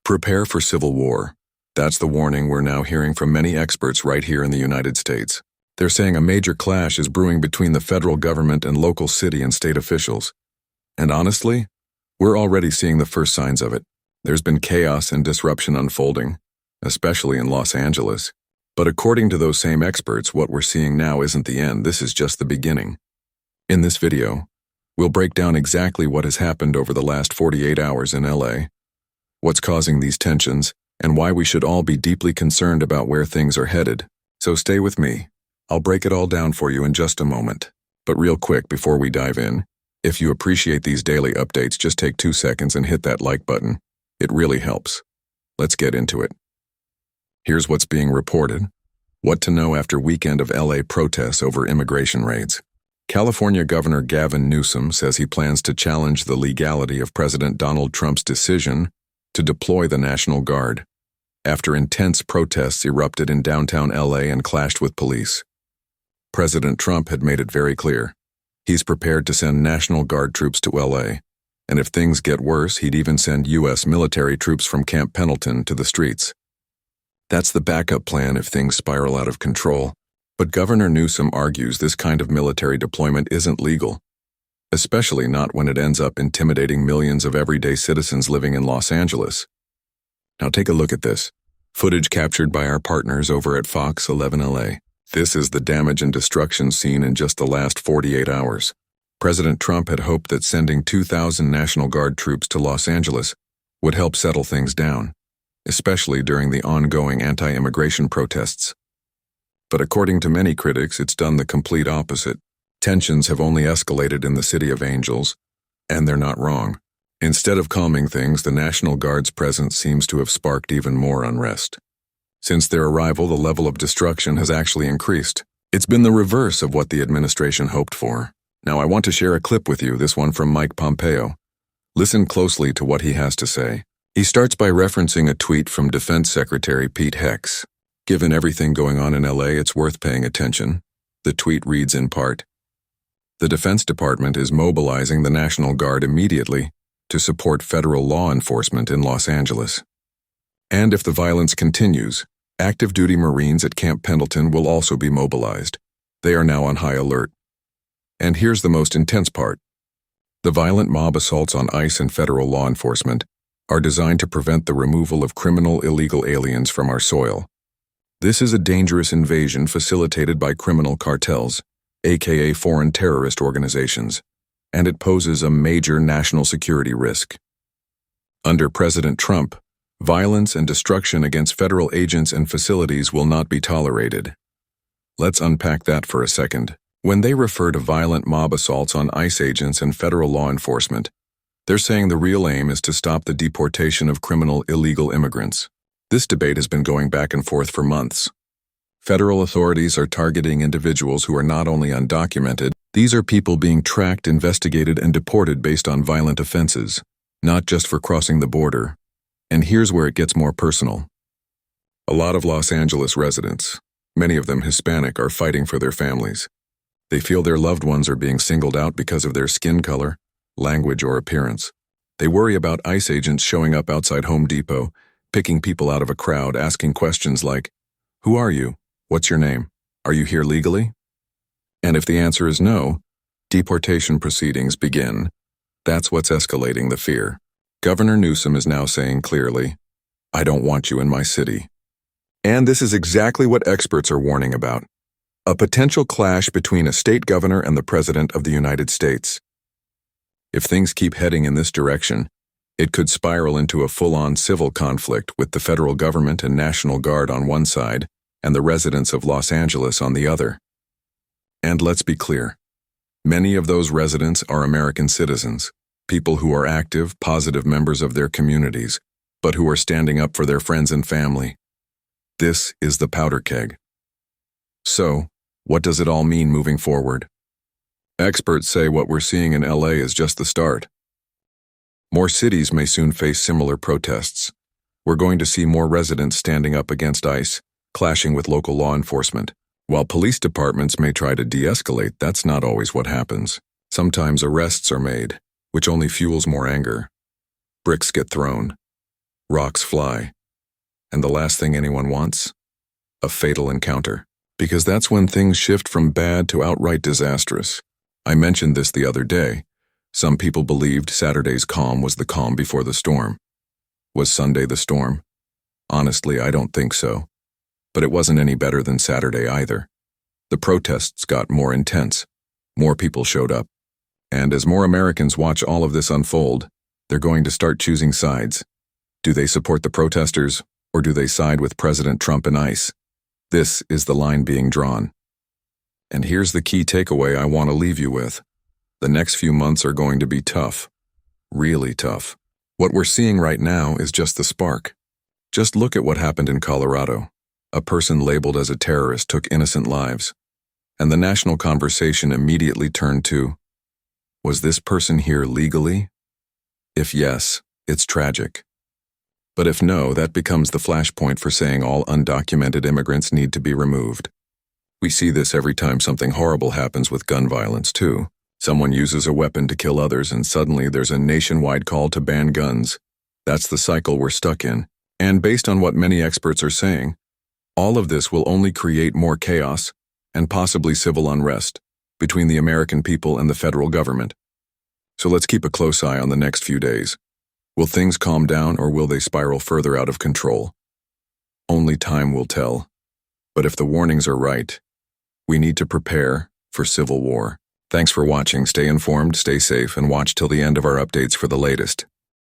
Prepare for civil war. That's the warning we're now hearing from many experts right here in the United States. They're saying a major clash is brewing between the federal government and local city and state officials. And honestly, we're already seeing the first signs of it. There's been chaos and disruption unfolding, especially in Los Angeles. But according to those same experts, what we're seeing now isn't the end, this is just the beginning. In this video, we'll break down exactly what has happened over the last 48 hours in LA, what's causing these tensions, and why we should all be deeply concerned about where things are headed. So stay with me. I'll break it all down for you in just a moment. But real quick before we dive in, if you appreciate these daily updates, just take 2 seconds and hit that like button. It really helps. Let's get into it. Here's what's being reported. What to know after weekend of LA protests over immigration raids. California Governor Gavin Newsom says he plans to challenge the legality of President Donald Trump's decision to deploy the National Guard after intense protests erupted in downtown LA and clashed with police. President Trump had made it very clear. He's prepared to send National Guard troops to LA, and if things get worse, he'd even send U.S. military troops from Camp Pendleton to the streets. That's the backup plan if things spiral out of control. But Governor Newsom argues this kind of military deployment isn't legal, especially not when it ends up intimidating millions of everyday citizens living in Los Angeles. Now take a look at this. Footage captured by our partners over at Fox 11 LA. This is the damage and destruction seen in just the last 48 hours. President Trump had hoped that sending 2,000 National Guard troops to Los Angeles would help settle things down, especially during the ongoing anti-immigration protests. But according to many critics, it's done the complete opposite. Tensions have only escalated in the City of Angels, and they're not wrong. Instead of calming things, the National Guard's presence seems to have sparked even more unrest. Since their arrival, the level of destruction has actually increased. It's been the reverse of what the administration hoped for. Now I want to share a clip with you, this one from Mike Pompeo. Listen closely to what he has to say. He starts by referencing a tweet from Defense Secretary Pete Hex. Given everything going on in LA, it's worth paying attention. The tweet reads in part, "The Defense Department is mobilizing the National Guard immediately to support federal law enforcement in Los Angeles. And if the violence continues, active duty Marines at Camp Pendleton will also be mobilized. They are now on high alert. And here's the most intense part. The violent mob assaults on ICE and federal law enforcement are designed to prevent the removal of criminal illegal aliens from our soil. This is a dangerous invasion facilitated by criminal cartels, aka foreign terrorist organizations, and it poses a major national security risk. Under President Trump, violence and destruction against federal agents and facilities will not be tolerated." Let's unpack that for a second. When they refer to violent mob assaults on ICE agents and federal law enforcement, they're saying the real aim is to stop the deportation of criminal illegal immigrants. This debate has been going back and forth for months. Federal authorities are targeting individuals who are not only undocumented, these are people being tracked, investigated, and deported based on violent offenses, not just for crossing the border. And here's where it gets more personal. A lot of Los Angeles residents, many of them Hispanic, are fighting for their families. They feel their loved ones are being singled out because of their skin color, language, or appearance. They worry about ICE agents showing up outside Home Depot, picking people out of a crowd, asking questions like, "Who are you? What's your name? Are you here legally?" And if the answer is no, deportation proceedings begin. That's what's escalating the fear. Governor Newsom is now saying clearly, "I don't want you in my city." And this is exactly what experts are warning about. A potential clash between a state governor and the President of the United States. If things keep heading in this direction, it could spiral into a full-on civil conflict with the federal government and National Guard on one side and the residents of Los Angeles on the other. And let's be clear, many of those residents are American citizens, people who are active, positive members of their communities, but who are standing up for their friends and family. This is the powder keg. So, what does it all mean moving forward? Experts say what we're seeing in LA is just the start. More cities may soon face similar protests. We're going to see more residents standing up against ICE, clashing with local law enforcement. While police departments may try to de-escalate, that's not always what happens. Sometimes arrests are made, which only fuels more anger. Bricks get thrown. rocks fly. And the last thing anyone wants? A fatal encounter. Because that's when things shift from bad to outright disastrous. I mentioned this the other day. Some people believed Saturday's calm was the calm before the storm. Was Sunday the storm? Honestly, I don't think so. But it wasn't any better than Saturday either. The protests got more intense. More people showed up. And as more Americans watch all of this unfold, they're going to start choosing sides. Do they support the protesters, or do they side with President Trump and ICE? This is the line being drawn. And here's the key takeaway I want to leave you with. The next few months are going to be tough. Really tough. What we're seeing right now is just the spark. Just look at what happened in Colorado. A person labeled as a terrorist took innocent lives. And the national conversation immediately turned to, was this person here legally? If yes, it's tragic. But if no, that becomes the flashpoint for saying all undocumented immigrants need to be removed. We see this every time something horrible happens with gun violence, too. Someone uses a weapon to kill others and suddenly there's a nationwide call to ban guns. That's the cycle we're stuck in. And based on what many experts are saying, all of this will only create more chaos and possibly civil unrest between the American people and the federal government. So let's keep a close eye on the next few days. Will things calm down or will they spiral further out of control? Only time will tell. But if the warnings are right, we need to prepare for civil war. Thanks for watching. Stay informed, stay safe, and watch till the end of our updates for the latest.